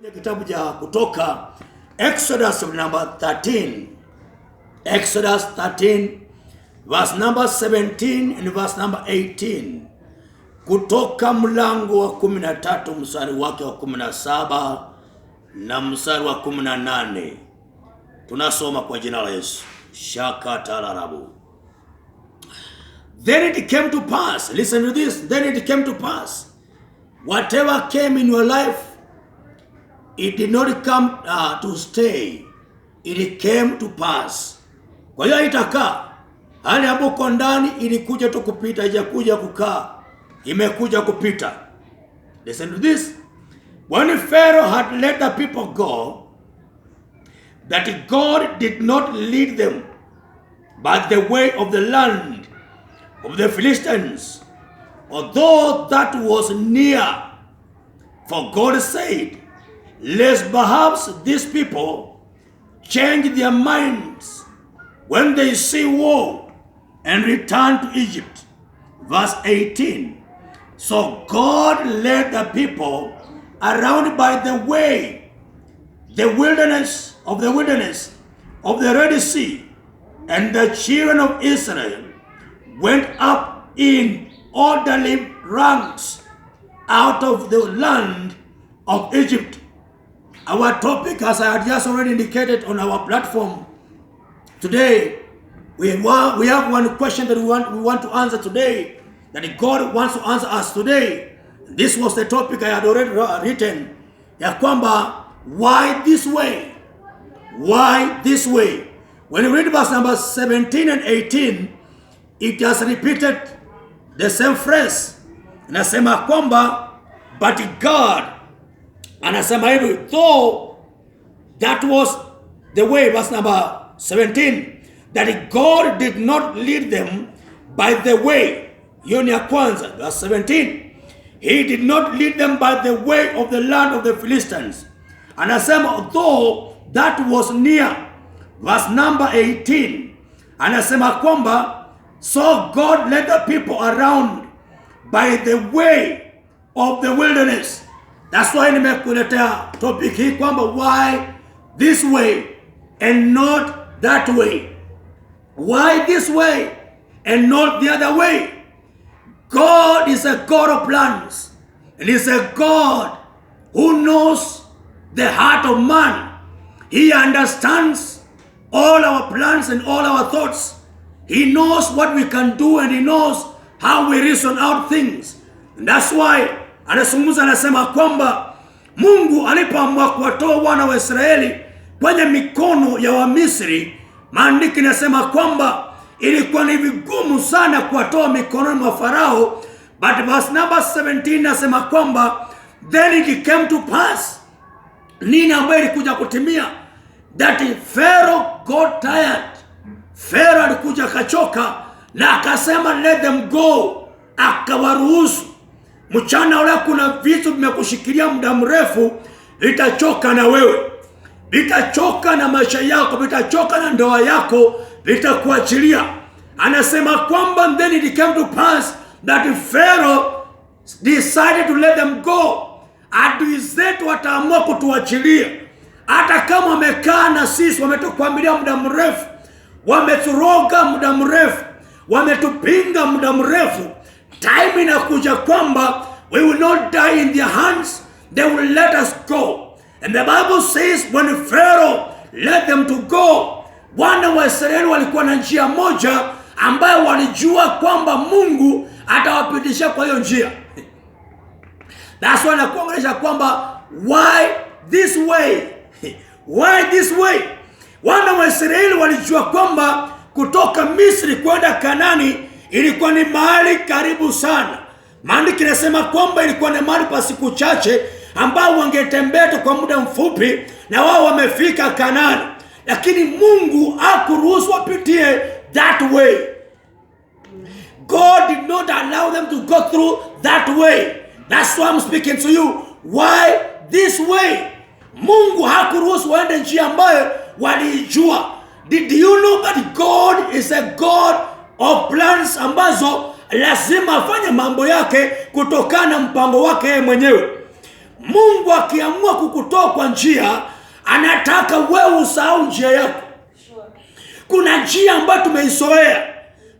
Kitabu cha Kutoka, Exodus number 13. Exodus 13 verse number 17 and verse number 18. Kutoka mlango wa 13 mstari wake wa 17 na mstari wa 18. Tunasoma kwa jina la Yesu. Shakatalarabu. Then it came to pass, listen to this, then it came to pass, whatever came in your life, it did not come to stay. It came to pass. Kwa hiyo itakaa. Hali hapo ndani ilikuja tu kupita, haijakuja kukaa. Imekuja kupita. Listen to this. When Pharaoh had let the people go, that God did not lead them by the way of the land of the Philistines, although that was near. For God said, lest perhaps these people change their minds when they see war and return to Egypt. Verse 18. So God led the people around by the way, the wilderness of the Red Sea, and the children of Israel went up in orderly ranks out of the land of Egypt. Our topic, as I had just already indicated on our platform today, we have one question that we want to answer today, that God wants to answer us today. This was the topic I had already written. Ya kwamba, why this way? Why this way? When you read verse number 17 and 18, it has repeated the same phrase. Nasema kwamba, but God, anasema hivi, though that was the way, verse number 17, that God did not lead them by the way. Hiyo ni ya kwanza, verse 17. He did not lead them by the way of the land of the Philistines. Anasema, though that was near. Verse number 18. Anasema kwamba, so God led the people around by the way of the wilderness. That's why nimekuletea topic hii kwamba, why this way and not that way? Why this way and not the other way? God is a God of plans, and He's a God who knows the heart of man. He understands all our plans and all our thoughts. He knows what we can do, and He knows how we reason out things. And that's why anazungumza, anasema kwamba Mungu alipoamua kuwatoa wana wa Israeli kwenye mikono ya Wamisri, maandiko yanasema kwamba ilikuwa ni vigumu sana kuwatoa mikononi mwa Farao. But verse number 17 nasema kwamba, then it came to pass, nini ambayo ilikuja kutimia, that Pharaoh got tired. Pharaoh alikuja akachoka na akasema let them go, akawaruhusu. Mchana ule kuna vitu vimekushikilia muda mrefu, vitachoka na wewe, vitachoka na maisha yako, vitachoka na ndoa yako, vitakuachilia. Anasema kwamba, then it came to pass that Pharaoh decided to let them go. Adui zetu wataamua kutuachilia. Hata kama wamekaa na sisi, wametukwamilia muda mrefu, wameturoga muda mrefu, wametupinga muda mrefu, time inakuja kwamba we will not die in their hands, they will let us go. And the Bible says when Pharaoh let them to go, wana wa Israeli walikuwa na njia moja ambayo walijua kwamba Mungu atawapitisha kwa hiyo njia. That's why nakuongelesha kwamba, why this way? Why this way? Wana wa Israeli walijua kwamba kutoka Misri kwenda Kanani ilikuwa ni mahali karibu sana. Maandiko yanasema kwamba ilikuwa ni mahali pa siku chache ambao wangetembea kwa muda mfupi na wao wamefika Kanani. Lakini Mungu hakuruhusu wapitie that way. God did not allow them to go through that way. That's why I'm speaking to you. Why this way? Mungu hakuruhusu waende njia ambayo walijua. Did you know that God is a God of plans, ambazo lazima afanye mambo yake kutokana na mpango wake mwenyewe? Mungu akiamua kukutoa kwa njia, anataka wewe usahau njia yako. Kuna njia ambayo tumeizoea.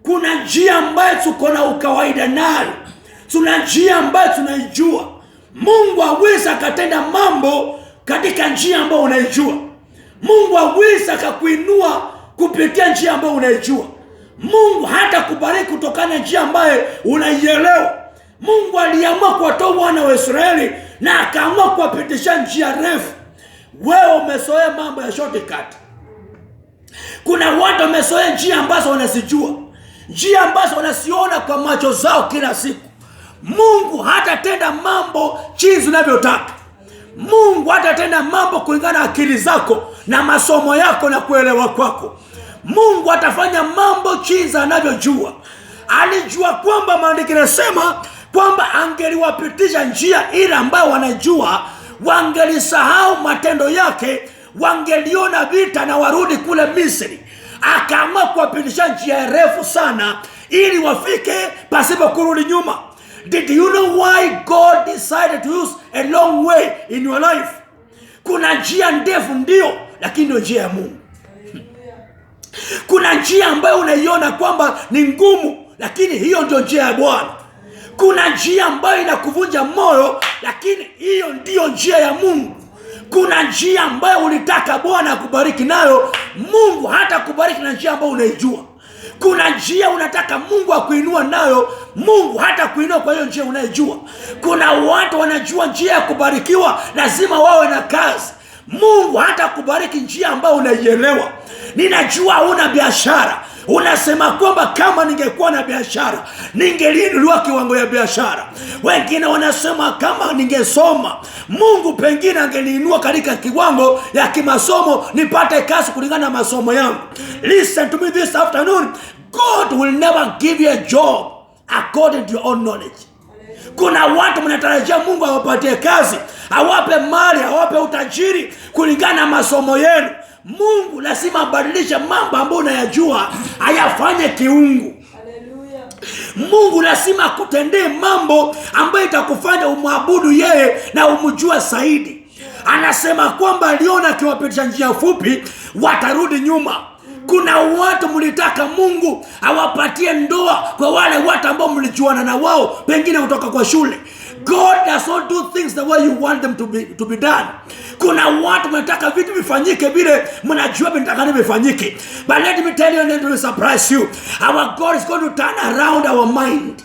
Kuna njia ambayo tuko na ukawaida nayo. Tuna njia ambayo tunaijua. Mungu hawezi akatenda mambo katika njia ambayo unaijua. Mungu hawezi akakuinua kupitia njia ambayo unaijua. Mungu hata kubariki kutokana na njia ambayo unaielewa. Mungu aliamua kuwatoa wana wa Israeli na akaamua kuwapitisha njia refu. Wewe umezoea mambo ya shortcut. Kuna watu wamezoea njia ambazo wanazijua, njia ambazo wanasiona kwa macho zao kila siku. Mungu hatatenda mambo jinsi unavyotaka. Mungu hatatenda mambo kulingana na akili zako na masomo yako na kuelewa kwako. Mungu atafanya mambo jinsi anavyojua. Alijua kwamba maandiko yanasema kwamba angeliwapitisha njia ile ambayo wanajua, wangelisahau matendo yake, wangeliona vita na warudi kule Misri. Akaamua kuwapitisha njia refu sana ili wafike pasipo kurudi nyuma. Did you know why God decided to use a long way in your life? Kuna njia ndefu ndio, lakini ndio njia ya Mungu. Kuna njia ambayo unaiona kwamba ni ngumu, lakini hiyo ndio njia ya Bwana. Kuna njia ambayo inakuvunja moyo, lakini hiyo ndio njia ya Mungu. Kuna njia ambayo ulitaka Bwana akubariki nayo, Mungu hata kubariki na njia ambayo unaijua. Kuna njia unataka Mungu akuinua nayo, Mungu hata kuinua kwa hiyo njia unaijua. Kuna watu wanajua njia ya kubarikiwa lazima wawe na kazi. Mungu hata kubariki njia ambayo unaielewa. Ninajua una biashara. Unasema kwamba kama ningekuwa na biashara, ningeliinuliwa kiwango ya biashara. Wengine wanasema kama ningesoma, Mungu pengine angeniinua katika kiwango ya kimasomo, nipate kazi kulingana na masomo yangu. Listen to me this afternoon. God will never give you a job according to your own knowledge. Kuna watu mnatarajia Mungu awapatie kazi, awape mali, awape utajiri kulingana na masomo yenu. Mungu lazima abadilishe mambo ambayo unayajua ayafanye kiungu. Haleluya. Mungu lazima akutendee mambo ambayo itakufanya umwabudu yeye na umjue zaidi. Anasema kwamba aliona akiwapitisha njia fupi watarudi nyuma. Kuna watu mlitaka Mungu awapatie ndoa kwa wale watu ambao mlijuana na wao pengine kutoka kwa shule. God does not do things the way you want them to be done. Kuna watu mnataka vitu vifanyike vile mnajua vinataka vifanyike. But let me tell you and it will surprise you. Our God is going to turn around our mind.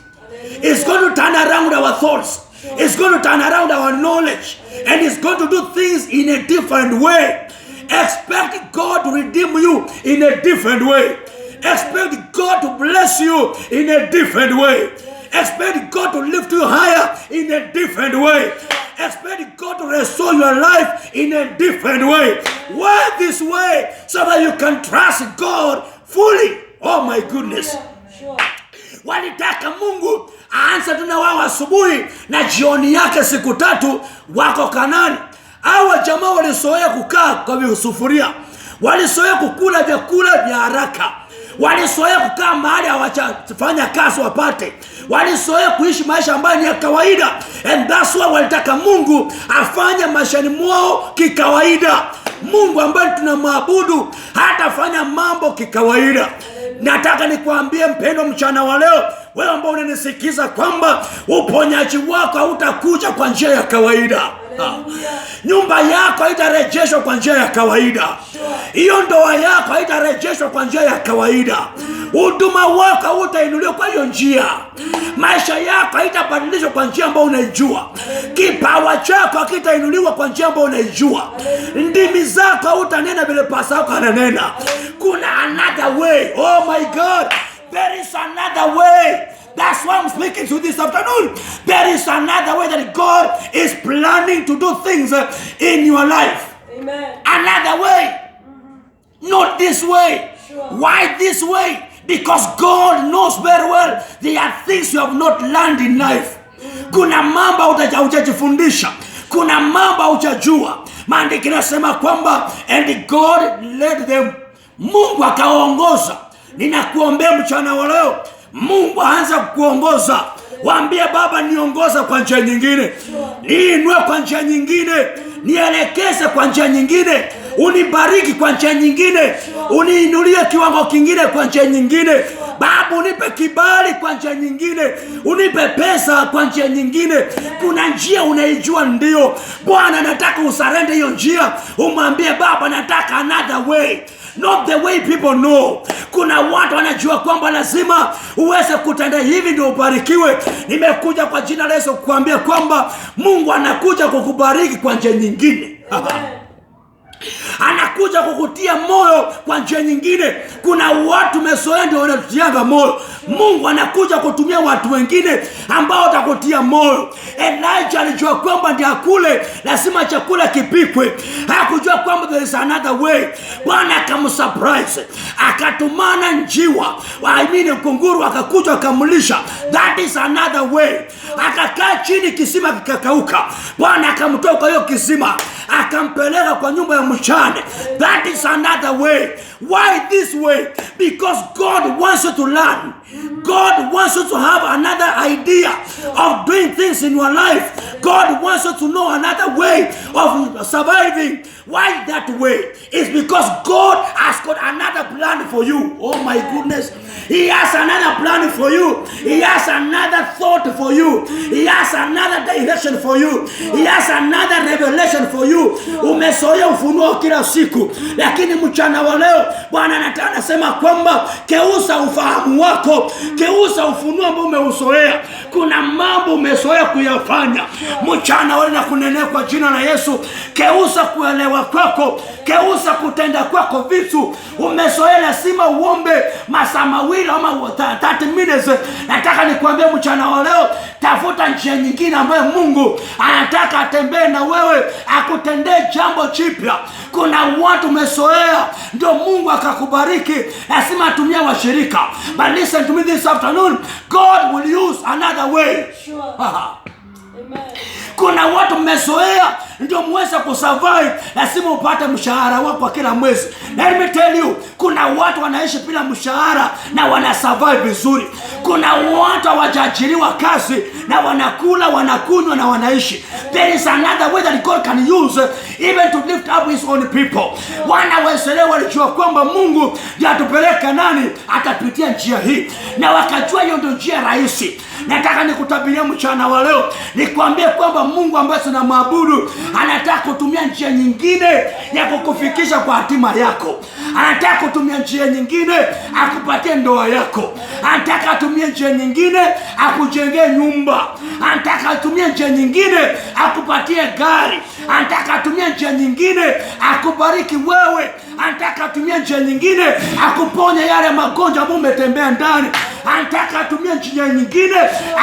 It's going to turn around our thoughts. It's going to turn around our knowledge. And it's going to do things in a different way. Expect God to redeem you in a different way. Expect God to bless you in a different way. Expect God to lift you higher in a different way. Expect God to restore your life in a different way. Why this way? So that you can trust God fully. Oh my goodness. Walitaka Mungu aanze tuna wao asubuhi na jioni yake siku tatu wako Kanaani. Hawa jamaa walizoea kukaa kwa sufuria. Walizoea kukula vyakula vya haraka. Walizoea kukaa mahali hawafanya kazi wapate. Walizoea kuishi maisha ambayo ni ya kawaida. And that's why walitaka Mungu afanye maishani mwao kikawaida. Mungu ambaye tunamwabudu hatafanya mambo kikawaida. Nataka nikwambie mpendo mchana wa leo, wewe ambao unanisikiza kwamba uponyaji wako hautakuja kwa njia ya kawaida. Nyumba yako haitarejeshwa kwa njia ya kawaida. Hiyo ndoa yako haitarejeshwa kwa njia ya kawaida. Huduma wako hautainuliwa kwa hiyo njia. Maisha yako haitabadilishwa kwa njia ambayo unaijua. Kipawa chako hakitainuliwa kwa njia ambayo unaijua. Ndimi zako hautanena vile pasa yako ananena. Kuna another way. Oh my God. There is another way. That's why I'm speaking to this afternoon. There is another way that God is planning to do things in your life. Amen. Another way. Not this way. Sure. Why this way? Because God knows very well there are things you have not learned in life. Kuna mambo hujajifundisha. Kuna mambo hujajua. Maandiko yanasema kwamba and God led them. Mungu akaongoza. Ninakuombea mchana wa leo, Mungu aanze kukuongoza Waambie Baba, niongoza kwa njia nyingine, niinue kwa njia nyingine, nielekeze kwa njia nyingine, unibariki kwa njia nyingine, uniinulie kiwango kingine kwa njia nyingine. Baba, unipe kibali kwa njia nyingine, unipe pesa kwa njia nyingine. Kuna njia unaijua, ndio Bwana, nataka usarende hiyo njia. Umwambie Baba, nataka another way, not the way people know. Kuna watu wanajua kwamba lazima uweze kutenda hivi ndio ubarikiwe. Nimekuja kwa jina la Yesu kukuambia kwamba Mungu anakuja kukubariki kwa njia nyingine. Anakuja kukutia moyo kwa njia nyingine. Kuna watu mesoea ndio wanatianga moyo. Mungu anakuja kutumia watu wengine ambao watakutia moyo. Elijah alijua kwamba ndio akule lazima chakula kipikwe. Hakujua kwamba there is another way. Bwana akamsurprise, akatumana njiwa, kunguru akakuja akamlisha. That is another way. Akakaa chini, kisima kikakauka. Bwana akamtoa kwa hiyo kisima, akampeleka kwa nyumba ya mchane. That is another way. Why this way? Because God wants you to learn. God wants you to have another idea of doing things in your life. God wants you to know another way of surviving. Why that way? It's because God has got another plan for you. Oh my goodness. He has another plan for you. He has another thought for you. He has another direction for you. He has another revelation for you. Umesoea ufunuo kila siku, lakini mchana wa leo Bwana anasema kwamba keusa ufahamu wako, keusa ufunuo ambao umeusoea. Kuna mambo umesoea kuyafanya. Mchana wa leo nakunenea kwa jina la Yesu, keusa kuelewa kwako, keusa kutenda kwako vitu. Umesoea lazima uombe masaa mawili ama 30 minutes. Nataka nikwambie mchana wa leo, tafuta njia nyingine ambayo Mungu anataka atembee na wewe, akutendee jambo jipya. Kuna watu umesoea ndio Mungu akakubariki, lazima atumia washirika. But listen to me this afternoon, God will use another way. Sure. Amen. Kuna watu mmesoea ndio muweze kusurvive, lazima upate mshahara wako kila mwezi. Let me tell you, kuna watu wanaishi bila mshahara na wana survive vizuri. Kuna watu hawajaajiriwa kazi na wanakula, wanakunywa na wanaishi. There is another way that God can use even to lift up his own people. Wana wa Israeli walijua kwamba Mungu ndiye atupeleka nani, atapitia njia hii, na wakajua hiyo ndio njia rahisi. Nataka nikutabiria mchana wa leo, nikwambie kwamba Mungu ambaye tunamwabudu anataka kutumia njia nyingine ya kukufikisha kwa hatima yako. Anataka kutumia njia nyingine akupatie ndoa yako. Anataka atumie njia nyingine akujengee nyumba. Anataka atumie njia nyingine akupatie gari. Anataka atumie njia nyingine akubariki wewe. Anataka atumie njia nyingine akuponye yale magonjwa ambayo umetembea ndani. Anataka atumie njia nyingine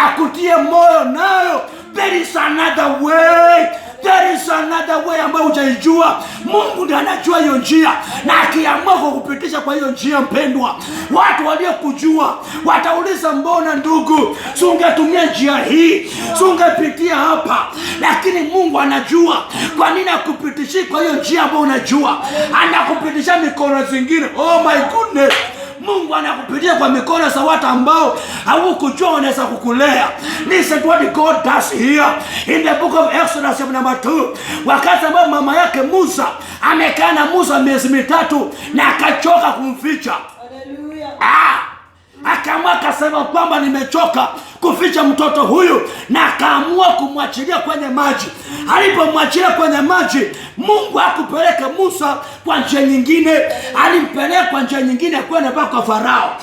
akutie moyo nayo. There is another way. There is another way ambayo hujaijua. Mungu ndiye anajua hiyo njia, na akiamua kukupitisha kwa hiyo njia, mpendwa, watu waliokujua watauliza, mbona ndugu, si ungetumia njia hii, si ungepitia hapa? Lakini Mungu anajua kwa nini akupitishi kwa hiyo njia ambayo unajua. Anakupitisha mikono zingine. Oh my goodness. Mungu anakupitia kwa mikono za watu ambao hawakujua wanaweza kukulea. Listen to what God does here in the book of Exodus chapter number 2. Wakati ambao mama yake Musa amekaa na Musa miezi 3 na akachoka kumficha. Hallelujah. Akaamua akasema kwamba nimechoka kuficha mtoto huyu, na akaamua kumwachilia kwenye maji. Alipomwachilia kwenye maji, Mungu hakupeleka Musa kwa njia nyingine, alimpeleka kwa njia nyingine kwenda mpaka Farao.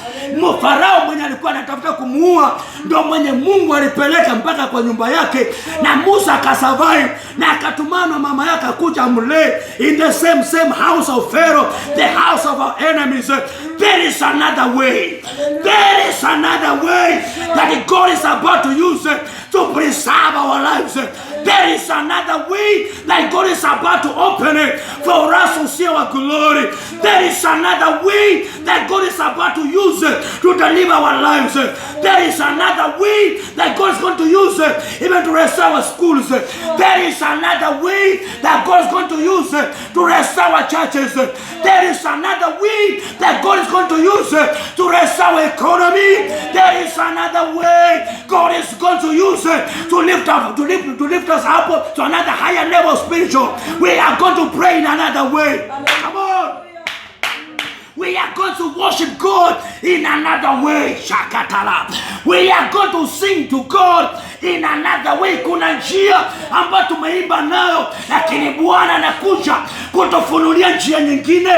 Farao mwenye alikuwa anatafuta kumuua ndio mwenye Mungu alipeleka mpaka kwa nyumba yake, na Musa akasurvive na akatumana mama yake kuja mlee in the same house of Pharaoh, the house of our enemies. There is another way. There is another way that God is about to use to preserve our lives. There is another way that God is about to open it for us to see our glory. There is another way that God is about to use it to deliver our lives. There is another way that God is going to use it even to restore our schools. There is another way that God is going to use it to restore our churches. There is another way that God is going to use it to restore our economy. There is another way God is going to use it to lift us up to another higher level spiritual. We are going to pray in another way. Come on. We are going to worship God in another way. Shakatala. We are going to sing to God in another way. Kuna njia ambayo tumeimba nayo, lakini Bwana anakuja kutufunulia njia nyingine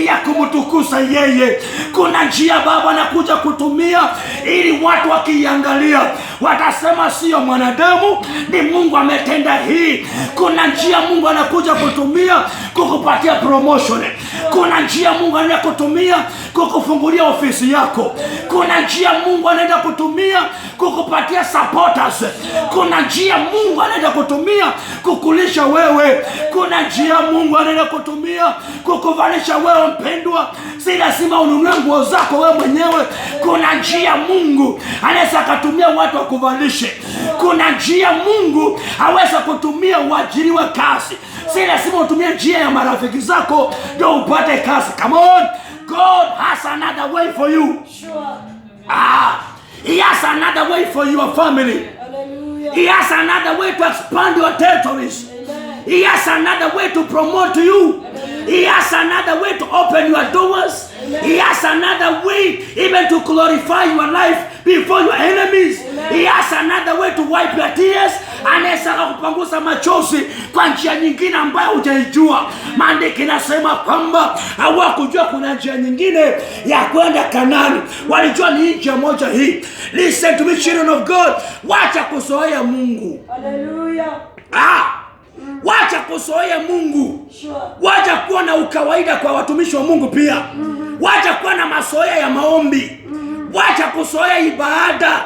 ya kumtukuza yeye. Kuna njia Baba anakuja kutumia ili watu wakiangalia watasema sio mwanadamu, ni Mungu ametenda hii. Kuna njia Mungu anakuja kutumia kukupatia promotion. Kuna njia Mungu anaenda kutumia kukufungulia ofisi yako. Kuna njia Mungu anaenda kutumia kukupatia supporters. Kuna njia Mungu anaenda kutumia kukulisha wewe. Kuna njia Mungu anaenda kutumia kukuvalisha wewe mpendwa. Si lazima ununue nguo zako wewe mwenyewe. Kuna njia Mungu anaweza kutumia watu wakuvalishe. Kuna njia Mungu aweza kutumia uajiriwe kazi. Si lazima utumie njia ya marafiki zako ndio upate kazi. Come on. God has another way for you. He has another way for your family. Hallelujah. He has another way to expand your territories. Amen. He has another way to promote you. Amen. He has another way to open your doors. Amen. He has another way even to glorify your life before your enemies. Amen. He has another way to wipe your tears. Anaweza kupangusa machozi kwa njia nyingine ambayo hujaijua. Maandiko yanasema kwamba hawakujua kuna njia nyingine ya kwenda Kanaani. Walijua ni njia moja hii. Listen to me, children of God. Wacha kuzoea Mungu. Hallelujah. Wacha kuzoea Mungu. Wacha kuwa na ukawaida kwa watumishi wa Mungu pia. Wacha kuwa na mazoea ya maombi. Wacha kuzoea ibada.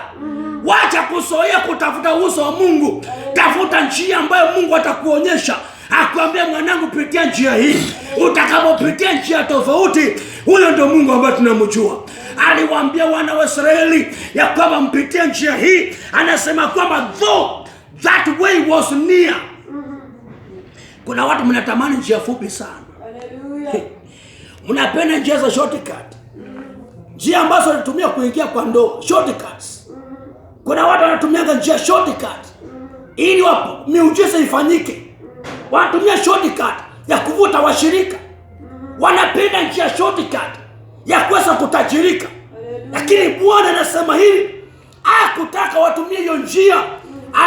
Wacha kuzoea kutafuta uso wa Mungu. Tafuta njia ambayo Mungu atakuonyesha. Akwambia mwanangu, pitia njia hii. Utakapopitia njia tofauti, huyo ndio Mungu ambaye tunamjua. Aliwaambia wana wa Israeli ya kwamba mpitie njia hii. Anasema kwamba though that way was near. Kuna watu mnatamani njia fupi sana. Hallelujah. Mnapenda njia za shortcut. Njia ambazo wanatumia kuingia kwa ndoa, shortcuts. Kuna watu wanatumia njia shortcut ili miujiza ifanyike. Wanatumia shortcut ya kuvuta washirika. Wanapenda njia shortcut ya kuweza kutajirika. Lakini Bwana anasema hili, hakutaka watumie hiyo njia.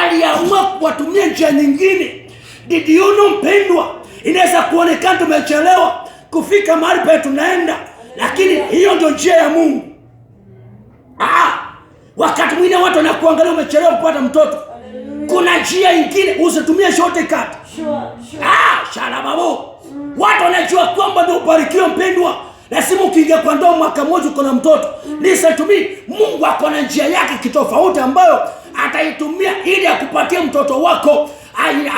Aliamua watumie njia nyingine. Did you know mpendwa, inaweza kuonekana tumechelewa kufika mahali pa tunaenda, lakini hiyo ndio njia ya Mungu. Wakati mwingine watu wanakuangalia umechelewa kupata mtoto. Kuna njia nyingine, usitumie shortcut. Shalababo. Watu wanajua kwamba ndio ubarikiwa mpendwa. Lazima ukiingia kwa ndoa mwaka mmoja uko na mtoto. Listen to me, Mungu ako na njia yake kitofauti ambayo ataitumia ili akupatie mtoto wako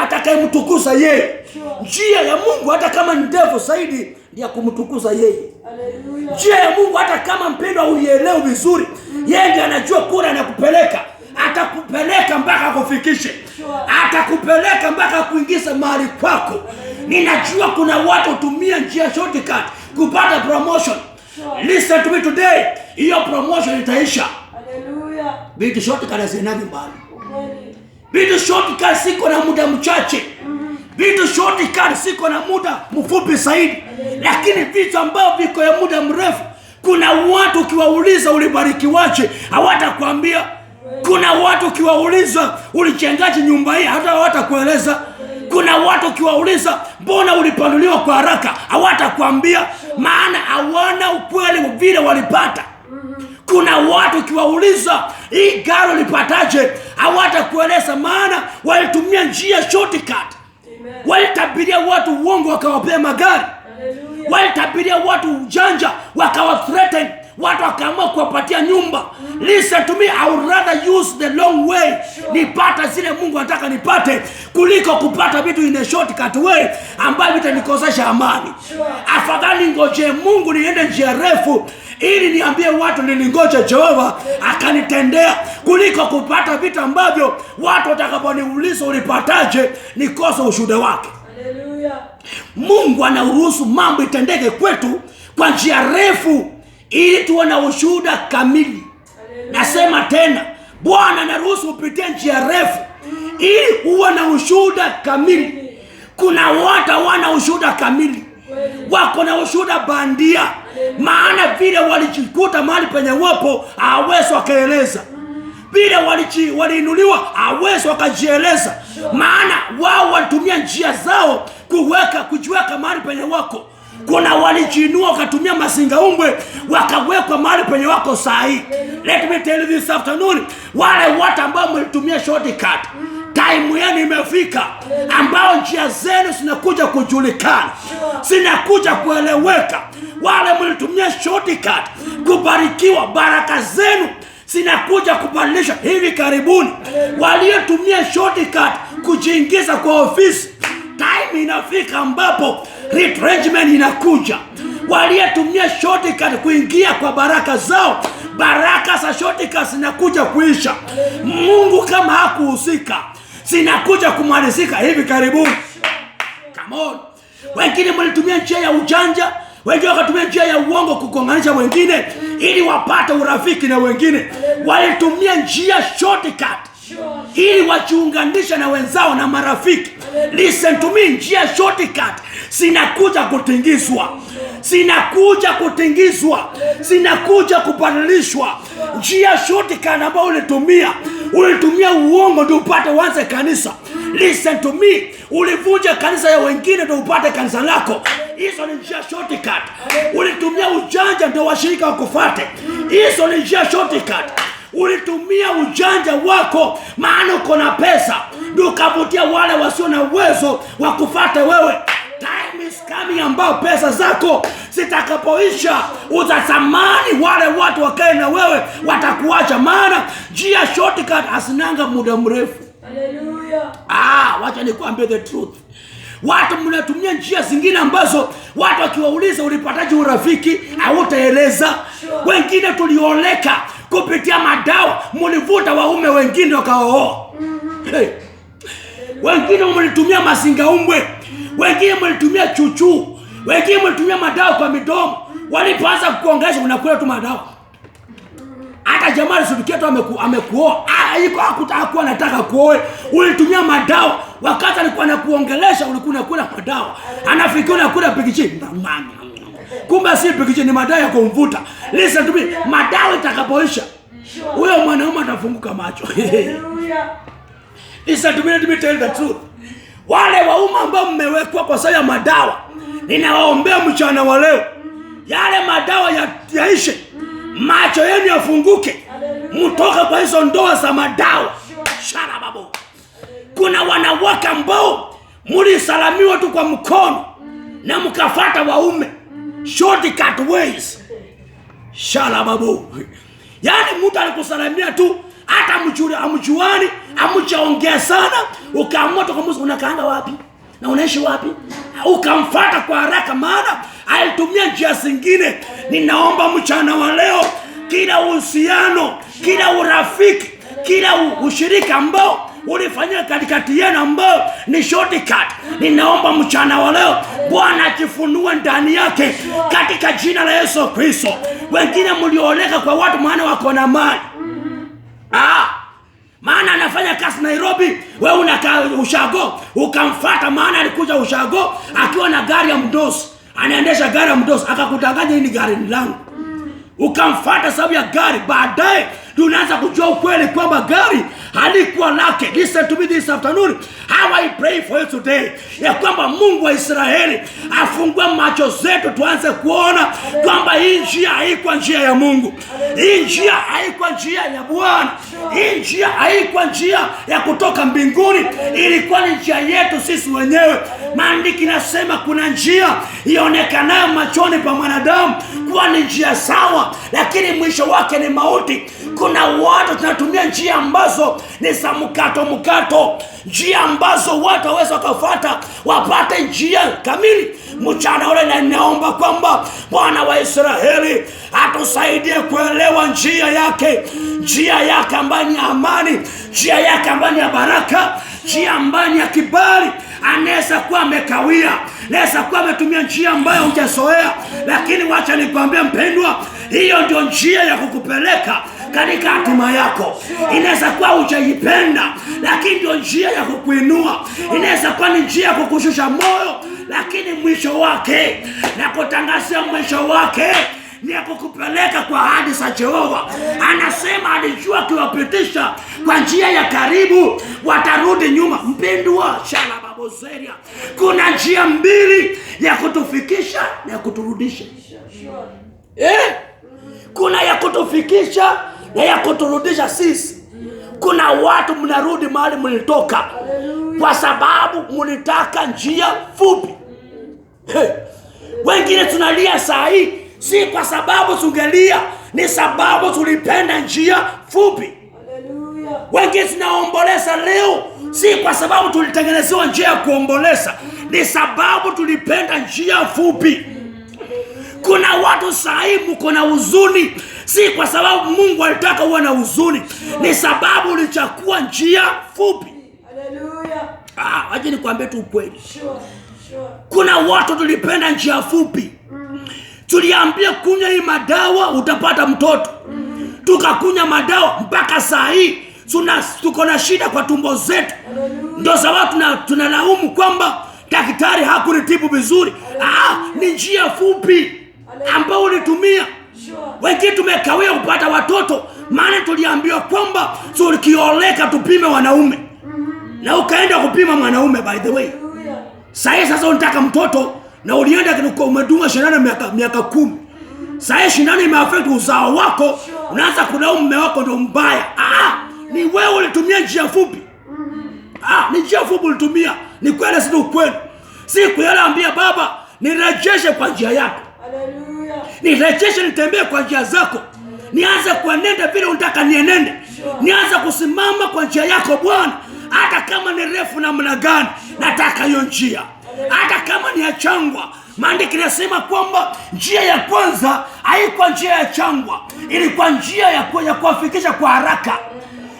atakayemtukuza yeye. Njia ya Mungu hata kama ni ndefu zaidi ni ya kumtukuza yeye. Hallelujah. Njia ya Mungu hata kama mpendwa uielewe vizuri, yeye ndiye anajua kura anakupeleka. Atakupeleka mpaka kufikishe. Atakupeleka mpaka kuingiza mahali kwako. Ninajua kuna watu tumia njia shortcut kupata promotion. Listen to me today, hiyo promotion itaisha. Hallelujah. Vitu shortcut hazinagi mbali. Vitu shortcut siko na muda mchache. Vitu shortcut siko na muda mfupi zaidi. Lakini vitu ambavyo viko ya muda mrefu, kuna watu ukiwauliza ulibarikiwaje, hawatakwambia. Kuna watu ukiwauliza ulichengaje nyumba hii, hata hawatakueleza. Kuna watu ukiwauliza mbona ulipanuliwa kwa haraka, hawatakwambia, maana hawana ukweli vile walipata. Kuna watu ukiwauliza hii gari ulipataje, hawatakueleza, maana walitumia njia shortcut. Walitabiria watu uongo wakawapea magari. Walitabiria watu ujanja wakawathreaten watu wakaamua kuwapatia nyumba. Listen to me, I would rather use the long way, nipata zile Mungu anataka nipate, kuliko kupata vitu in a shortcut way ambayo vitanikosesha amani. Afadhali ngoje Mungu niende njia refu ili niambie watu nilingoja Jehova akanitendea, kuliko kupata vitu ambavyo watu watakaponiuliza ulipataje nikose ushuhuda wake. Hallelujah. Mungu anaruhusu mambo itendeke kwetu kwa njia refu ili tuwe na ushuhuda kamili. Nasema tena, Bwana anaruhusu upitie njia refu ili uwe na ushuhuda kamili. Kuna watu hawana ushuhuda kamili, wako na ushuhuda bandia, maana vile walijikuta mahali penye wapo hawezi wakaeleza, vile waliinuliwa hawezi wakajieleza, maana wao walitumia njia zao kujiweka mahali penye wako. Kuna walijiinua wakatumia masingaumbwe wakawekwa mahali penye wako sahi. Let me tell you this afternoon, wale watu ambao mlitumia shortcut, time yenu imefika ambao njia zenu zinakuja kujulikana, zinakuja kueleweka. Wale mlitumia shortcut kubarikiwa, baraka zenu zinakuja kubadilisha hivi karibuni. Waliotumia shortcut kujiingiza kwa ofisi, time inafika ambapo retrenchment inakuja. Waliotumia shortcut kuingia kwa baraka zao, baraka za shortcut zinakuja kuisha. Mungu kama hakuhusika, zinakuja kumalizika hivi karibuni. Come on. Wengine mlitumia njia ya ujanja, wengine wakatumia njia ya uongo kukonganisha wengine ili wapate urafiki na wengine. Walitumia njia shortcut ili wajiunganisha na wenzao na marafiki. Listen to me, njia shortcut zinakuja kutingizwa, zinakuja kutingizwa, zinakuja kubadilishwa. Njia shortcut ambayo ulitumia uongo ndio upate wanze kanisa. Listen to me, ulivunja kanisa ya wengine ndio upate kanisa lako. Hizo ni njia shortcut. Ulitumia ujanja ndio washirika wakufuate. Hizo ni njia shortcut. Ulitumia ujanja wako maana uko na pesa ndio ukavutia wale wasio na uwezo wa kufuata wewe. Time is coming ambao pesa zako zitakapoisha utatamani wale watu wakae na wewe, watakuacha, maana njia shortcut asinanga muda mrefu. Hallelujah. Wacha nikwambie the truth. Watu mnatumia njia zingine ambazo watu wakiwauliza ulipataje urafiki hautaeleza. Wengine tulioleka kupitia madawa, mlivuta waume wengine wakaoa. Wengine mlitumia masingaumbwe, wengine mlitumia chuchu, wengine mlitumia madawa kwa midomo. Walipoanza kukuongesha unakula tu madawa. Hata jamaa subikia tu amekuoa, hakuwa anataka kuoe, ulitumia madawa. Wakati alikuwa anakuongelesha ulikuwa unakula madawa. Anafikiri unakula pikichi. Kumbe si pikichi, ni madawa ya kumvuta. Listen to me, madawa itakapoisha huyo mwanaume atafunguka macho. Listen to me, let me tell you the truth. Wale waume ambao mmewekwa kwa sababu ya madawa, ninawaombea mchana wa leo yale madawa yaishe, macho yenu yafunguke, mtoka kwa hizo ndoa za madawa. Shara babu. Kuna wanawake ambao mlisalamiwa tu kwa mkono na mkafuata waume shortcut ways. Shara babu. Yaani mtu alikusalamia tu, hata amjuani, amchaongea sana, ukaamua tukamuuliza unakaanga wapi na unaishi wapi, ukamfuata kwa haraka maana alitumia njia zingine. Ninaomba mchana wa leo, kila uhusiano, kila urafiki, kila ushirika ambao ulifanyia katikati yenu ambao ni shortcut, ninaomba mchana wa leo Bwana ajifunue ndani yake katika jina la Yesu Kristo. Wengine mlioleka kwa watu maana wako na mali. Maana anafanya kazi Nairobi, wewe unakaa Ushago, ukamfuata maana alikuja Ushago akiwa na gari ya mdosi, anaendesha gari ya mdosi, akakudanganya hii ni gari langu. Ukamfuata sababu ya gari, baadaye tunaanza kujua ukweli kwamba gari halikuwa lake. Listen to me this afternoon, how I pray for you today, ya kwamba Mungu wa Israeli afungue macho zetu tuanze kuona kwamba hii njia haikuwa njia ya Mungu. Hii njia haikuwa njia ya Bwana. Hii njia haikuwa njia ya kutoka mbinguni, ilikuwa ni njia yetu sisi wenyewe. Maandiko nasema kuna njia ionekanayo machoni pa mwanadamu kuwa ni njia sawa, lakini mwisho wake ni mauti. Kuna watu tunatumia njia ambazo ni za mkato, njia ambazo watu waweza wakafuata wapate njia kamili. Mchana ule na ninaomba kwamba Bwana wa Israeli atusaidie kuelewa njia yake ambayo ni amani, njia yake ambayo ni ya baraka, njia ambayo ni ya kibali. Anaweza kuwa amekawia, anaweza kuwa ametumia njia ambayo hujazoea, lakini wacha nikwambie mpendwa, hiyo ndio njia ya kukupeleka katika hatima yako. Inaweza kuwa hujaipenda, lakini ndio njia ya kukuinua. Inaweza kuwa ni njia ya kukushusha moyo, lakini mwisho wake, na kutangazia mwisho wake, ni ya kukupeleka kwa ahadi za Jehova. Anasema alijua akiwapitisha kwa njia ya karibu watarudi nyuma. Mpendwa, shalababoseria, kuna njia mbili, ya kutufikisha na ya kuturudisha. Kuna ya kutufikisha na ya kuturudisha sisi. Kuna watu mnarudi mahali mlitoka kwa sababu mlitaka njia fupi. Wengine tunalia saa hii si kwa sababu tungelia, ni sababu tulipenda njia fupi. Wengine tunaomboleza leo si kwa sababu tulitengenezewa njia ya kuomboleza, ni sababu tulipenda njia fupi. Kuna watu saa hii mko na huzuni si kwa sababu Mungu alitaka uwe na huzuni, ni sababu ulichagua njia fupi. Waje nikwambie tu ukweli. Kuna watu tulipenda njia fupi. Tuliambia kunywa hii madawa utapata mtoto. Tukakunya madawa mpaka saa hii tuko na shida kwa tumbo zetu. Ndio sababu tunalaumu kwamba daktari hakunitibu vizuri. Ni njia fupi ambao ulitumia. Wengine tumekawia kupata watoto, maana tuliambiwa kwamba tukioleka tupime wanaume. Na ukaenda kupima mwanaume, by the way. Sasa unataka mtoto na ulienda umedunga shindano miaka 10. Sasa shindano imeaffect uzao wako, unaanza kulaumu mume wako ndio mbaya. Ni wewe ulitumia njia fupi. Ni njia fupi ulitumia. Ni kweli si kweli? Siku yale ambia baba, nirejeshe kwa njia yako. Haleluya. Nirejeshe nitembee kwa njia zako. Nianze kuenenda vile unataka nienende. Nianze kusimama kwa njia yako Bwana. Hata kama ni refu namna gani, nataka hiyo njia. Hata kama ni ya changwa. Maandiko yanasema kwamba njia ya kwanza haikuwa njia ya changwa, ilikuwa njia ya kuwafikisha kwa haraka.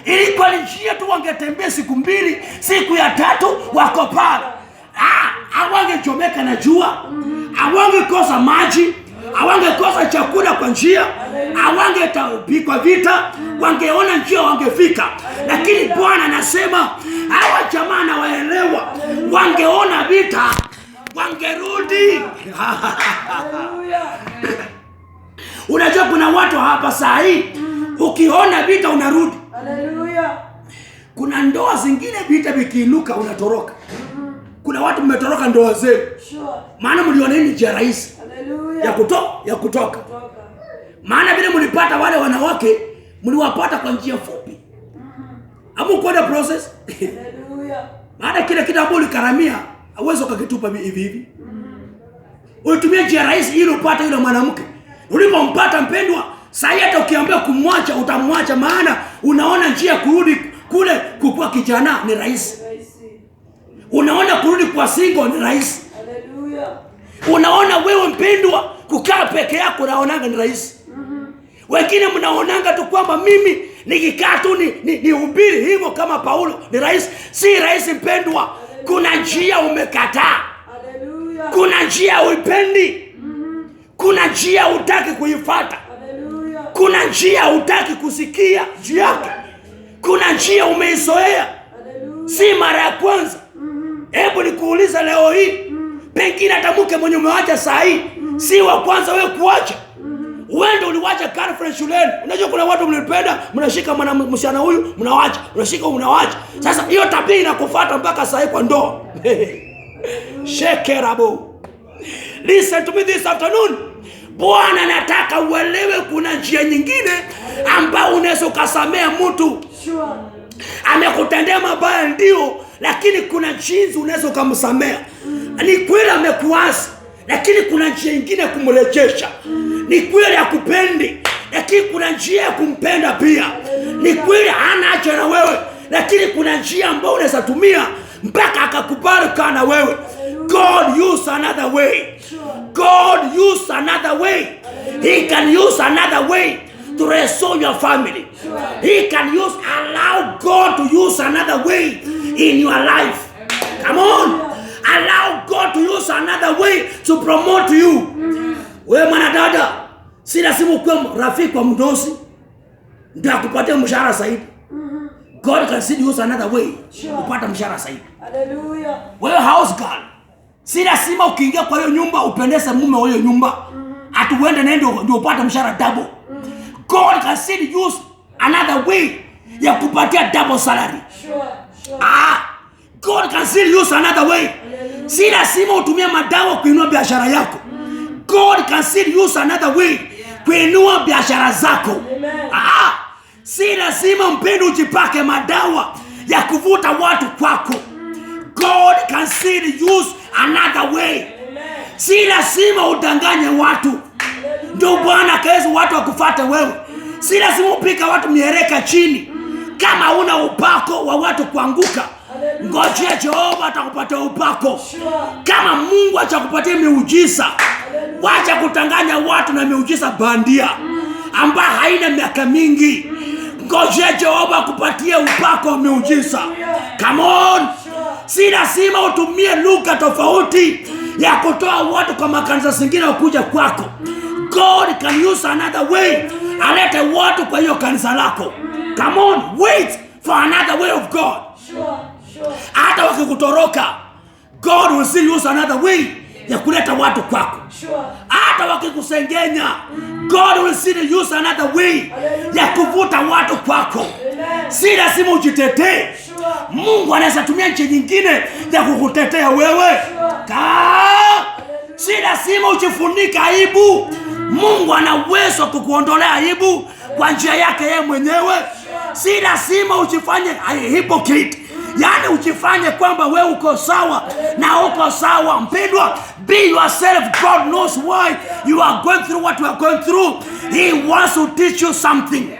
Ilikuwa ni njia tu wangetembea siku 2, siku ya 3 wako pale. Hawangechomeka na jua, hawangekosa maji, hawangekosa chakula kwa njia, hawangepigwa vita, wangeona njia wangefika. Lakini Bwana anasema hawa jamaa na waelewa, wangeona vita wangerudi. Unajua kuna watu hapa saa hii ukiona vita unarudi. Haleluya. Kuna ndoa zingine vita vikiinuka unatoroka. Kuna watu mmetoroka ndoa zenu. Maana mliona hii njia rahisi. Haleluya. Ya kutoka. Maana vile mlipata wale wanawake mliwapata kwa njia fupi. Hamu kwenda process. Haleluya. Maana kile kitu ambacho ulikaramia hauwezi ukakitupa hivi. Ulitumia njia rahisi ili upate yule mwanamke. Ulipompata mpendwa, sasa hata ukiambia kumwacha utamwacha, maana unaona njia kurudi kule kukua kijana ni rahisi. Unaona kurudi kwa single ni rahisi. Haleluya. Unaona wewe mpendwa kukaa peke yako unaonanga ni rahisi. Wengine mnaonanga tu kwamba mimi nikikaa tu ni hubiri hivyo kama Paulo ni rahisi. Si rahisi mpendwa. Kuna njia umekataa. Haleluya. Kuna njia uipendi. Kuna njia hutaki kuifuata. Haleluya. Kuna njia hutaki kusikia njia yake. Kuna njia umeizoea. Haleluya. Si mara ya kwanza. Hebu nikuuliza leo hii, pengine hata mke mwenye umewacha saa hii si wa kwanza wewe kuacha. Wewe ndio uliwacha girlfriend shuleni. Unajua kuna watu mlipenda, mnashika msichana huyu, mnawacha, unashika unawacha. Sasa hiyo tabia inakufuata mpaka saa hii kwa ndoa. Shekerabo. Listen to me this afternoon. Bwana anataka uelewe kuna njia nyingine ambayo unaweza kusamea mtu. Amekutendea mabaya ndio, lakini kuna jinsi unaweza kumsamea. Ni kweli amekuasi, lakini kuna njia nyingine kumrejesha. Ni kweli akupendi, lakini kuna njia ya kumpenda pia. Ni kweli hana haja na wewe, lakini kuna njia ambayo unaweza tumia mpaka akakubali kana wewe. God use another way. God use another way. He can use another way to restore your family. He can allow God to use another way in your life. Come on. Allow God to use another way to promote you. Wewe mwanadada, si lazima ukuwe rafiki wa mdosi ndio akupatie mshahara zaidi. God can still use another way kupata mshahara zaidi. Hallelujah. Wewe house girl, si lazima ukiingia kwa hiyo nyumba upendeze mume wa hiyo nyumba. Atuende na ndio upate mshahara double. God can still use another way ya kupatia double salary. God can still use another way. Si lazima utumie madawa kuinua biashara yako. God can still use another way kuinua biashara zako. Si lazima mpendo ujipake madawa ya kuvuta watu kwako. God can still use another way. Si lazima udanganye watu ndio Bwana kaezi watu wakufuate wewe. Si lazima upika watu miereka chini kama una upako wa watu kuanguka. Ngojea Jehova atakupatia upako. Kama Mungu atakupatia miujiza, wacha kutanganya watu na miujiza bandia ambayo haina miaka mingi. Ngojea Jehova akupatie upako wa miujiza. Come on. Si lazima utumie lugha tofauti ya kutoa watu kwa makanisa zingine kuja kwako. God can use another way. Alete watu kwa hiyo kanisa lako. Come on, wait for another way of God. Hata wakikutoroka, God will still use another way ya kuleta watu kwako. Hata wakikusengenya, God will still use another way ya kuvuta watu kwako. Si lazima ujitetee. Mungu anaweza tumia njia nyingine ya kukutetea wewe. Si lazima ujifunike aibu. Mungu ana uwezo kukuondolea aibu kwa njia yake yeye mwenyewe. Si lazima ujifanye hypocrite. Yaani ujifanye kwamba wewe uko sawa na uko sawa. Mpendwa, be yourself. God knows why you are going through what you are going through. He wants to teach you something.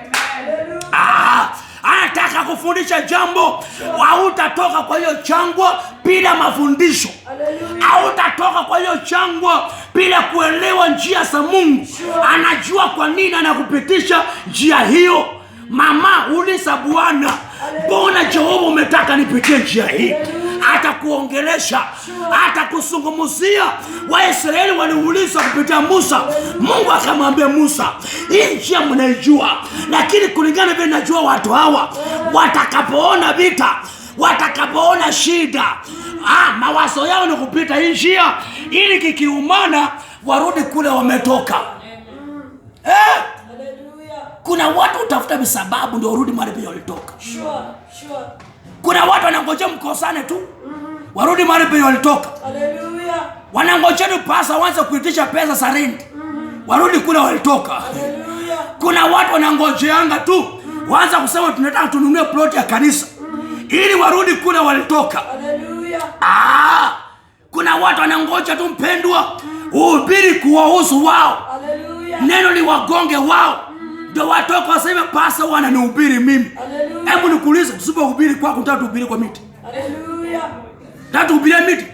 Anataka kufundisha jambo. Hautatoka kwa hiyo jangwa bila mafundisho. Hautatoka kwa hiyo jangwa bila kuelewa njia za Mungu. Anajua kwa nini anakupitisha njia hiyo. Mama, uliza Bwana, mbona Jehova umetaka nipitie njia hii? Atakuongelesha, atakusungumzia. Waisraeli waliuliza kupitia Musa. Mungu akamwambia Musa, hii njia mnaijua, lakini kulingana vile najua watu hawa watakapoona vita, watakapoona shida, mawazo yao ni kupita hii njia ili kikiumana warudi kule wametoka. Kuna watu utafuta sababu ndio warudi mahali penye walitoka. Sure. Kuna watu wanangojea mkosane tu warudi mahali penye walitoka. Hallelujah. Wanangojea tu pasa waanze kuitisha pesa za rent warudi kule walitoka. Hallelujah. Kuna watu wanangojeanga tu waanze kusema tunataka tununue plot ya kanisa ili warudi kule walitoka. Hallelujah. Kuna watu wanangoja tu mpendwa uhubiri kuwahusu wao. Hallelujah. Neno li wagonge wao ndio watoka waseme pasa wananihubiri mimi. Hebu nikuulize, tusipohubiri kwako unataka tuhubiri kwa miti? Haleluya. Unataka tuhubirie miti?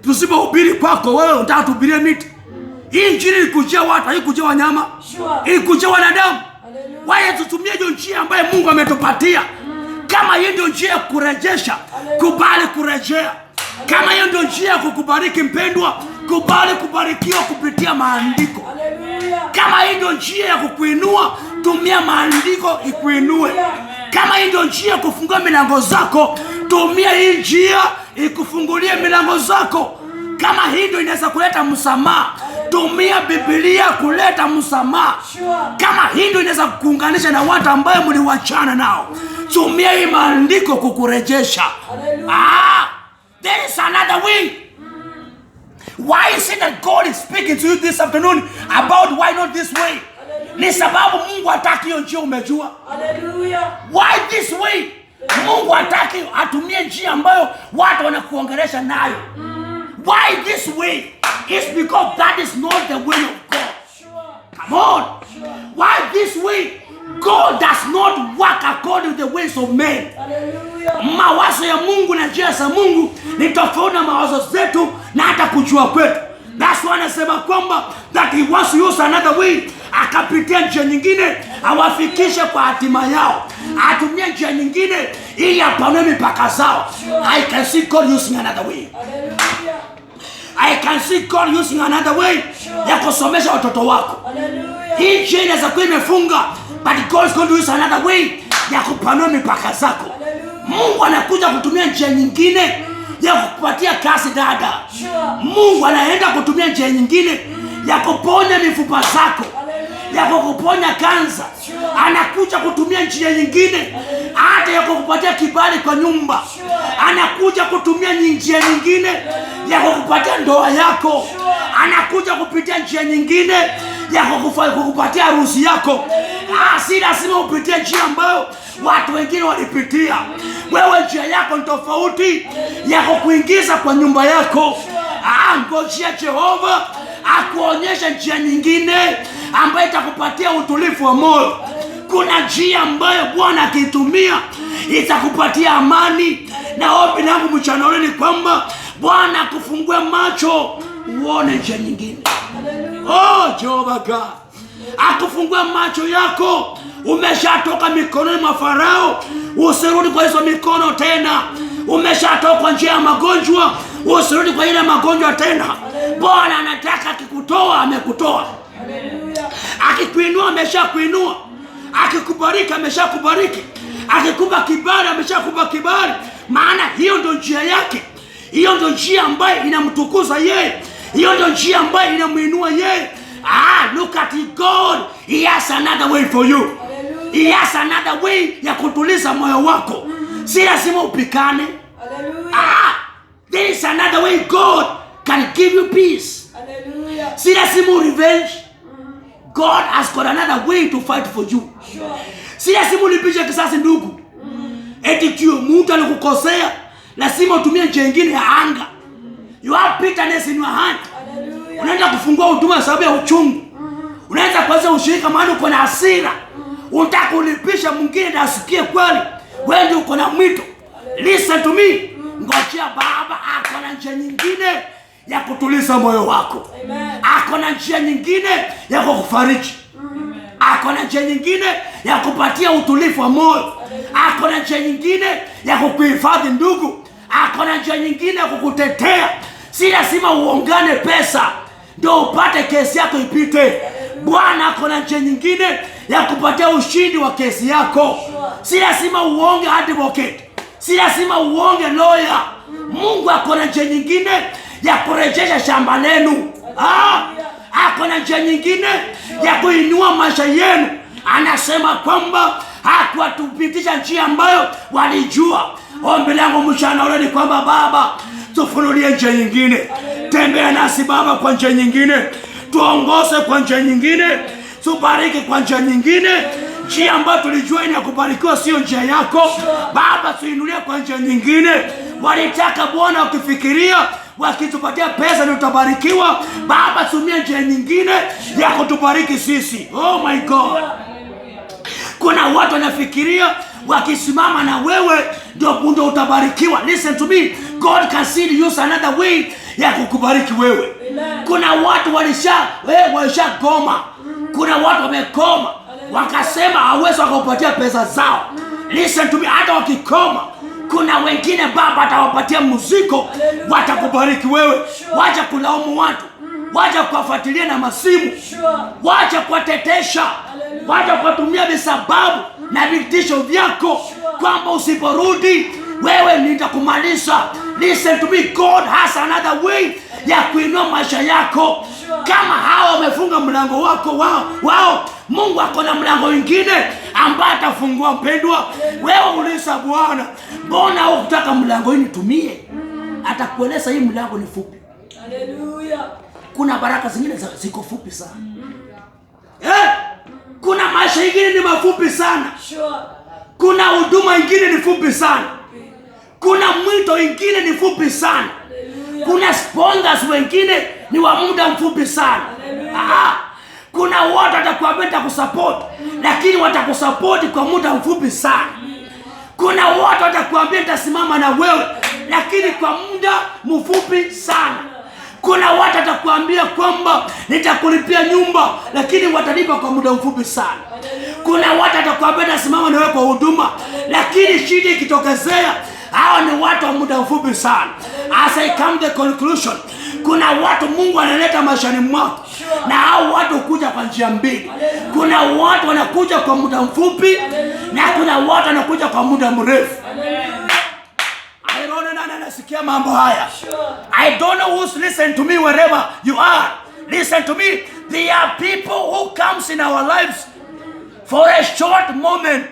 Tusipohubiri kwako wewe unataka tuhubirie miti? Hii injili ilikujia watu, haikujia wanyama. Ilikujia wanadamu. Wewe tutumie hiyo njia ambayo Mungu ametupatia. Kama hiyo ndio njia ya kurejesha, kubali kurejea. Kama hiyo ndio njia ya kukubariki mpendwa, kubali kubarikiwa kupitia maandiko. Kama hii ndio njia ya kukuinua, tumia maandiko ikuinue. Kama hii ndio njia ya kufungua milango zako, tumia hii njia ikufungulie milango zako. Kama hii ndio inaweza kuleta msamaha, tumia Biblia kuleta msamaha. Kama hii ndio inaweza kuunganisha na watu ambao mliwachana nao, tumia hii maandiko kukurejesha. There is another way. Why is it that God is speaking to you this afternoon about why not this way? Ni sababu Mungu hataki hiyo njia umejua. Hallelujah. Why this way? Mungu hataki atumie njia ambayo watu wanakuongelesha nayo. Why this way? It's because that is not the way of God. Come on. Why this way? God does not work according to the ways of men. Mawazo ya Mungu na njia za Mungu ni tofauti na mawazo zetu na hata kujua kwetu. That's why anasema kwamba that he wants to use another way. Akapitia njia nyingine awafikishe kwa hatima yao. Atumie njia nyingine ili apanue mipaka zao. I can see God using another way. I can see God using another way ya kusomesha watoto wako. Hii njia inaweza kuwa imefunga, but God is going to use another way ya kupanua mipaka zako. Mungu anakuja kutumia njia nyingine ya kukupatia kazi dada. Mungu anaenda kutumia njia nyingine ya kuponya mifupa zako, ya kukuponya kansa. Anakuja kutumia njia nyingine hata ya kukupatia kibali kwa nyumba. Anakuja kutumia njia nyingine ya kukupatia ndoa yako. Anakuja kupitia njia nyingine ya kukupatia harusi yako. Si lazima upitie njia ambayo watu wengine walipitia. Wewe njia yako ni tofauti ya kukuingiza kwa nyumba yako. Ngojea Jehova akuonyesha njia nyingine ambayo itakupatia utulivu wa moyo. Kuna njia ambayo Bwana akitumia itakupatia amani. Na ombi langu mchana leo ni kwamba Bwana akufungue macho uone njia nyingine. Jehova God, akufungue macho yako. Umeshatoka mikononi mwa Farao, usirudi kwa hizo mikono tena. Umeshatoka njia ya magonjwa, usirudi kwa ile magonjwa tena. Bwana anataka akikutoa amekutoa. Akikuinua ameshakuinua. Akikubariki ameshakubariki. Akikupa kibali ameshakupa kibali. Maana hiyo ndio njia yake. Hiyo ndio njia ambayo inamtukuza yeye. Hiyo ndio njia ambayo inamuinua yeye. Look at God. He has another way for you. He has another way ya kutuliza moyo wako. Si lazima upikane. There is another way God can give you peace. Si lazima revenge. God has got another way to fight for you. Si lazima ulipishe kisasi ndugu. Eti kio mtu alikukosea, lazima utumie njia nyingine ya anga. You have bitterness in your heart. Unaenda kufungua huduma sababu ya uchungu. Unaanza kuanza ushirika maana uko na hasira. Unataka kulipisha mwingine na asikie kweli. Wewe ndio uko na mwito. Listen to me. Ngojea Baba ako na njia nyingine ya kutuliza moyo wako. Ako na njia nyingine ya kukufariji. Ako na njia nyingine ya kupatia utulivu wa moyo. Ako na njia nyingine ya kukuhifadhi ndugu. Ako na njia nyingine ya kukutetea. Si lazima uongane pesa ndio upate kesi yako ipite. Bwana ako na njia nyingine ya kupatia ushindi wa kesi yako. Si lazima uonge advocate. Si lazima uonge lawyer. Mungu ako na njia nyingine ya kurejesha shamba lenu. Ako na njia nyingine ya kuinua maisha yenu. Anasema kwamba hakuwatupitisha njia ambayo walijua. Ombi langu mchana leo ni kwamba Baba, tufunulie njia nyingine. Tembea nasi Baba kwa njia nyingine. Tuongoze kwa njia nyingine. Tubariki kwa njia nyingine. Njia ambayo tulijua ina kubarikiwa sio njia yako. Baba, tuinulie kwa njia nyingine. Walitaka Bwana ukifikiria wakitupatia pesa ndio tutabarikiwa. Baba, tumia njia nyingine ya kutubariki sisi. Oh my God. Kuna watu wanafikiria wakisimama na wewe ndio utabarikiwa. Listen to me. God can still use another way ya kukubariki wewe. Kuna watu walisha goma. Kuna watu wamekoma. Wakasema hawezi wakapatia pesa zao. Listen to me. Hata wakikoma, kuna wengine Baba atawapatia muziko, watakubariki wewe. Wacha kulaumu watu. Wacha kuwafuatilia na masimu. Wacha kuwatetesha. Wacha kuwatumia visababu na vitisho vyako kwamba usiporudi wewe nitakumaliza. Listen to me. God has another way ya kuinua maisha yako. Kama hao wamefunga mlango wako wao, Mungu ako na mlango mwingine ambaye atafungua. Mpendwa, wewe uliza Bwana, mbona hukutaka mlango hii nitumie? Atakueleza hii mlango ni fupi. Haleluya. Kuna baraka zingine ziko fupi sana. Kuna maisha mengine ni mafupi sana. Kuna huduma ingine ni fupi sana. Kuna mwito ingine ni fupi sana. Kuna sponsors wengine ni wa muda mfupi sana. Kuna watu watakuambia kusupport, lakini watakusupport kwa muda mfupi sana. Kuna watu watakuambia nitasimama na wewe, lakini kwa muda mfupi sana. Kuna watu watakuambia kwamba nitakulipia nyumba, lakini watalipa kwa muda mfupi sana. Kuna watu watakuambia nitasimama na wewe kwa huduma, lakini shida ikitokezea, hao ni watu wa muda mfupi sana. As I come to the conclusion, kuna watu Mungu analeta maishani mwako, na hao watu kuja kwa njia mbili. Kuna watu wanakuja kwa muda mfupi, na kuna watu wanakuja kwa muda mrefu. I don't know nasikia mambo haya. I don't know who's listening to me wherever you are. Listen to me. There are people who comes in our lives for a short moment,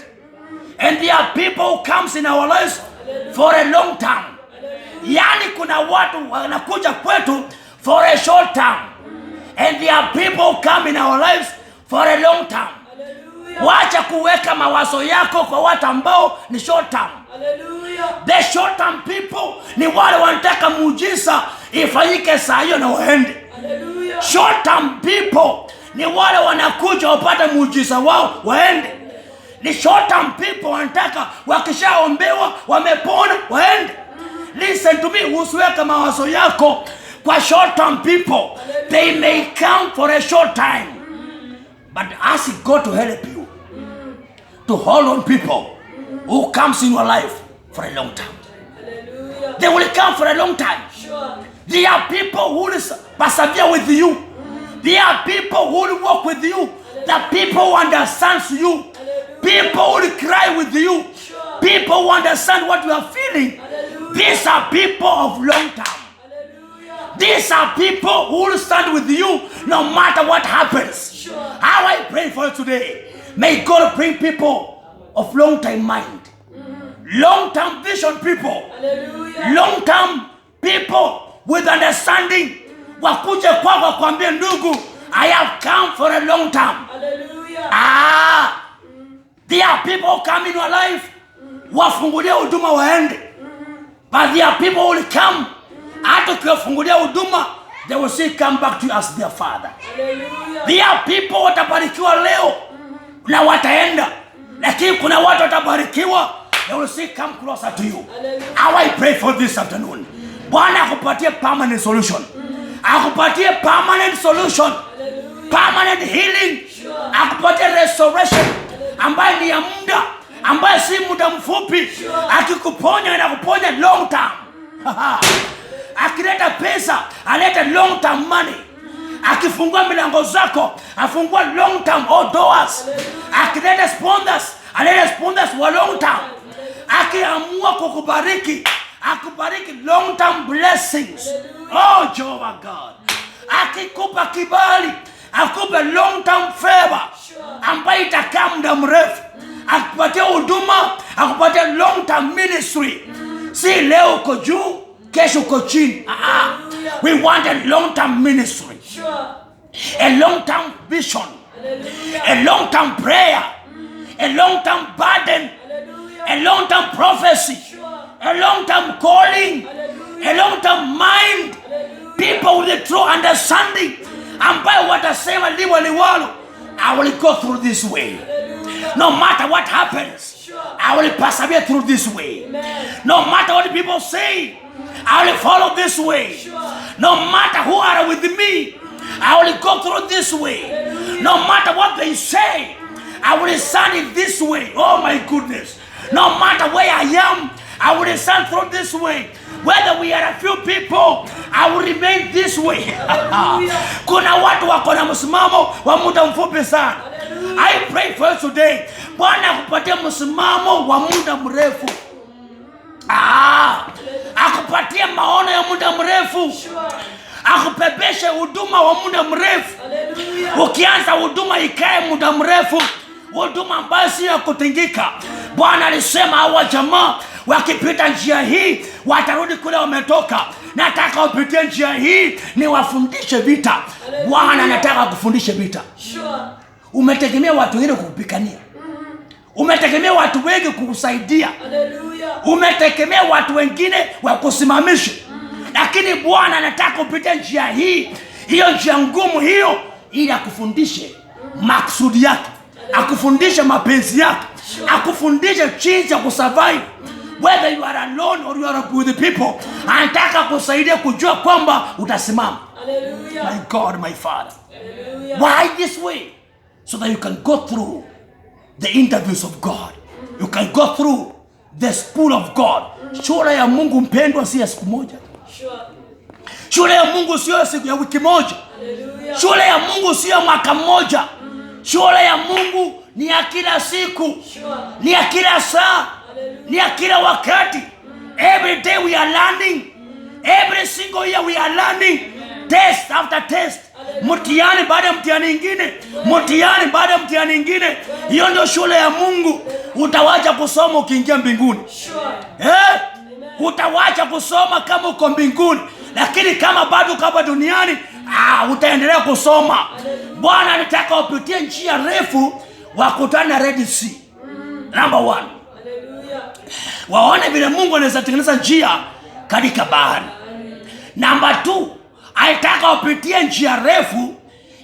and there are people who comes in our lives for a long time. Yani kuna watu wanakuja kwetu for a short time, and there are people who come in our lives for a long time. Wacha kuweka mawazo yako kwa watu ambao ni short term. The short term people ni wale wanataka muujiza ifanyike saa hiyo na waende. Short term people ni wale wanakuja wapate muujiza wao waende. Ni short term people wanataka wakishaombewa wamepona waende. Listen to me, usiweke mawazo yako kwa short term people. They may come for a short time, but ask God to help you to hold on people who comes in your life for a long time. They will come for a long time. There are people who will persevere with you. There are people who will walk with you. The people who understand you. People who will cry with you. People who understand what you are feeling. These are people of long time. These are people who will stand with you no matter what happens. How I pray for you today. May God bring people of long time mind. Long term vision people. Long term people with understanding. Wakuje kwako kwambie ndugu, I have come for a long time. There are people who come in your life, wafungulie huduma waende. But there are people who will come, hata kufungulia huduma, they will still come back to you as their father. There are people watabarikiwa leo na wataenda, lakini kuna watu watabarikiwa, they will still come closer to you. How I pray for this afternoon. Bwana akupatie permanent solution. Akupatie permanent solution. Permanent healing. Akupatie restoration ambayo ni ya muda, ambayo si muda mfupi. Akikuponya na kuponya long term. Akileta pesa, aleta long term money. Akifungua milango zako, afungua long term doors. Akileta sponsors, aleta sponsors wa long term. Akiamua kukubariki, akubariki long term blessings. Oh Jehovah God. Akikupa kibali, akupe long term favor ambayo itakaa muda mrefu. Akupatia huduma, akupatia long term ministry. Si leo uko juu, kesho uko chini. We want a long term ministry. A long term vision. A long term prayer. A long term burden. A long term prophecy. A long term calling. A long term mind. People with a true understanding ambayo watasema liwa liwalo, I will go through this way. No matter what happens, I will persevere through this way. No matter what people say, I will follow this way. No matter who are with me, I will go through this way. No matter what they say, I will stand in this way. Oh my goodness. No matter where I am, I will stand through this way. Whether we are a few people, I will remain this way. Kuna watu wako na msimamo wa muda mfupi sana. I pray for you today. Bwana akupatie msimamo wa muda mrefu. Akupatie maono ya muda mrefu. Akupepeshe huduma wa muda mrefu. Ukianza huduma ikae muda mrefu. Huduma ambayo si ya kutingika. Bwana alisema hawa jamaa wakipita njia hii watarudi kule wametoka. Nataka upitie njia hii ni wafundishe vita. Bwana anataka kufundishe vita. Umetegemea watu wengine kukupikania. Umetegemea watu wengi kukusaidia. Hallelujah. Umetegemea watu wengine wakusimamisha. Lakini Bwana anataka upite njia hii, hiyo njia ngumu hiyo, ili akufundishe maksudi yake, akufundishe mapenzi yake, akufundishe jinsi ya kusurvive. Whether you are alone or you are with the people, anataka kusaidia kujua kwamba utasimama. Hallelujah. My God, my Father. Hallelujah. Why this way? So that you can go through the interviews of God. You can go through the school of God. Shule ya Mungu mpendwa si ya siku moja. Sure. Shule ya Mungu sio siku ya wiki moja. Hallelujah. Shule ya Mungu sio mwaka mmoja. Shule ya Mungu ni ya kila siku. Sure. Ni ya kila saa. Ni ya kila wakati. Every day we are learning. Every single year we are learning. Test after test. Mtihani baada ya mtihani nyingine. Mtihani baada ya mtihani nyingine. Hiyo ndio shule ya Mungu. Utawacha kusoma ukiingia mbinguni. Sure. Utawacha kusoma kama uko mbinguni. Lakini kama bado kama duniani, utaendelea kusoma. Bwana anataka upitie njia refu wakutana na Red Sea. Number 1. Hallelujah. Waone vile Mungu anaweza tengeneza njia katika bahari. Number 2, anataka upitie njia refu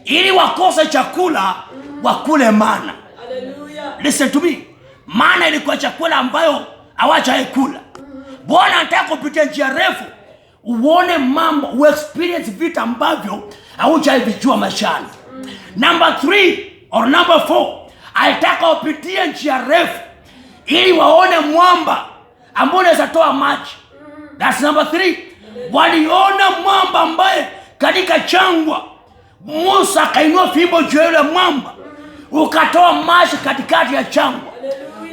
ili wakose chakula wakule mana. Hallelujah. Listen to me. Mana ilikuwa chakula ambayo hawajawahi kula. Bwana anataka upitie njia refu uone mambo, uexperience vitu ambavyo haujawahi vijua maishani. Number 3 or number 4, anataka upitie njia refu ili waone mwamba ambao unaweza toa maji. That's number 3. Waliona mwamba ambaye katika jangwa Musa akainua fimbo juu ya yule mwamba ukatoa maji katikati ya jangwa.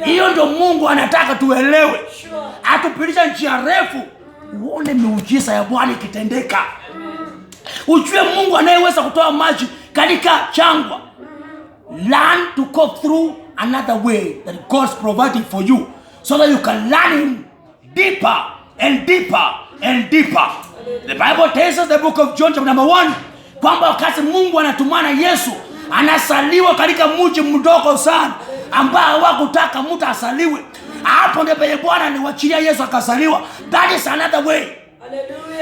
Hiyo ndio Mungu anataka tuelewe. Atupitisha njia refu uone miujiza ya Bwana ikitendeka. Ujue Mungu anayeweza kutoa maji katika jangwa. Learn to go through another way that God's providing for you, so that you can learn Him deeper and deeper and deeper. The Bible tells us, the book of John chapter number 1, kwamba wakati Mungu anatumana Yesu, anasaliwa katika mji mdogo sana ambao hawakutaka mtu asaliwe. Hapo ndipo Bwana aliwachilia Yesu akasaliwa. That is another way. Hallelujah.